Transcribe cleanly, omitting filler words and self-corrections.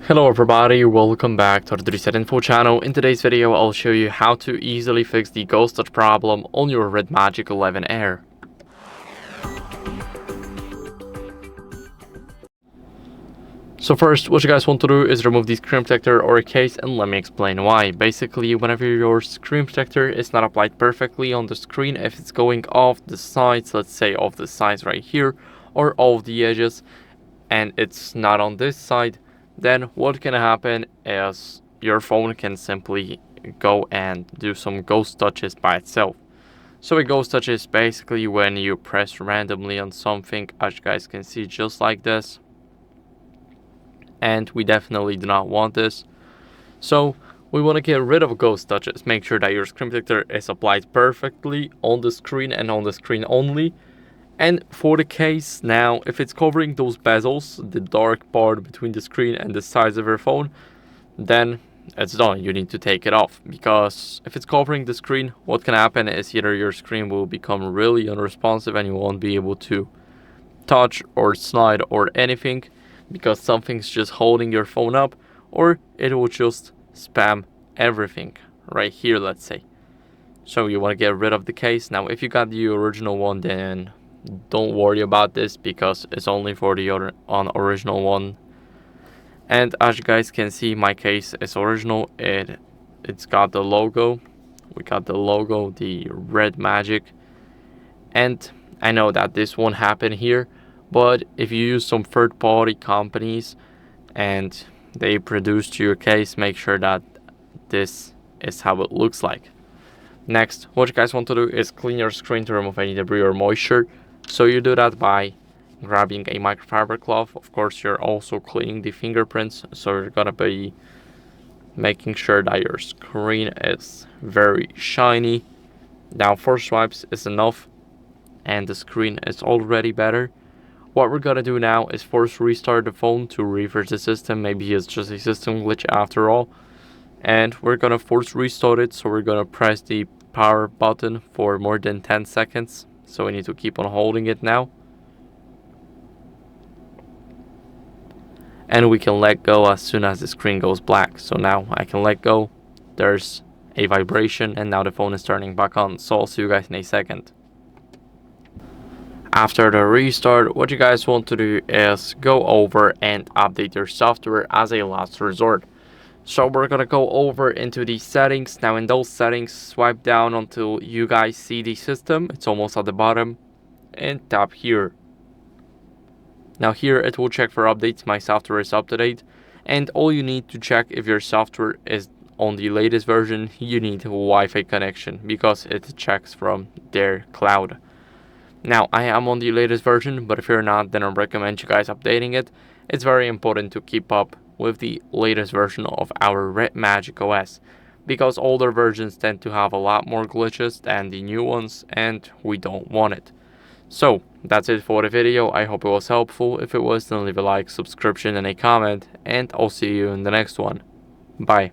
Hello everybody, welcome back to the HardReset.Info channel. In today's video, I'll show you how to easily fix the ghost touch problem on your RedMagic 11 Air. So first, what you guys want to do is remove the screen protector or case, and let me explain why. Basically, whenever your screen protector is not applied perfectly on the screen, if it's going off the sides, let's say off the sides right here, or off the edges, and it's not on this side, then what can happen is your phone can simply go and do some ghost touches by itself. So a ghost touch is basically when you press randomly on something, as you guys can see, just like this. And we definitely do not want this. So we want to get rid of ghost touches. Make sure that your screen protector is applied perfectly on the screen and on the screen only. And for the case now, if it's covering those bezels, the dark part between the screen and the sides of your phone, then it's done. You need to take it off, because if it's covering the screen, what can happen is either your screen will become really unresponsive and you won't be able to touch or slide or anything because something's just holding your phone up, or it will just spam everything right here, let's say. So you want to get rid of the case. Now if you got the original one, then don't worry about this because it's only for the original one. And as you guys can see, my case is original. It's got the logo. We got the logo, the RedMagic. And I know that this won't happen here, but if you use some third-party companies and they produced your case, make sure that this is how it looks like. Next, what you guys want to do is clean your screen to remove any debris or moisture. So you do that by grabbing a microfiber cloth. Of course, you're also cleaning the fingerprints, so you're gonna be making sure that your screen is very shiny. Now 4 swipes is enough and the screen is already better. What we're gonna do now is force restart the phone to refresh the system. Maybe it's just a system glitch after all. And we're gonna force restart it, so we're gonna press the power button for more than 10 seconds. So we need to keep on holding it now. And we can let go as soon as the screen goes black. So now I can let go. There's a vibration and now the phone is turning back on. So I'll see you guys in a second. After the restart, what you guys want to do is go over and update your software as a last resort. So we're gonna go over into the settings. Now in those settings, swipe down until you guys see the system. It's almost at the bottom, and tap here. Now here it will check for updates. My software is up to date, and all you need to check if your software is on the latest version, you need a Wi-Fi connection because it checks from their cloud. Now I am on the latest version, but if you're not, then I recommend you guys updating it. It's very important to keep up with the latest version of our RedMagic OS, because older versions tend to have a lot more glitches than the new ones, and we don't want it. So that's it for the video. I hope it was helpful. If it was, then leave a like, subscription, and a comment, and I'll see you in the next one. Bye.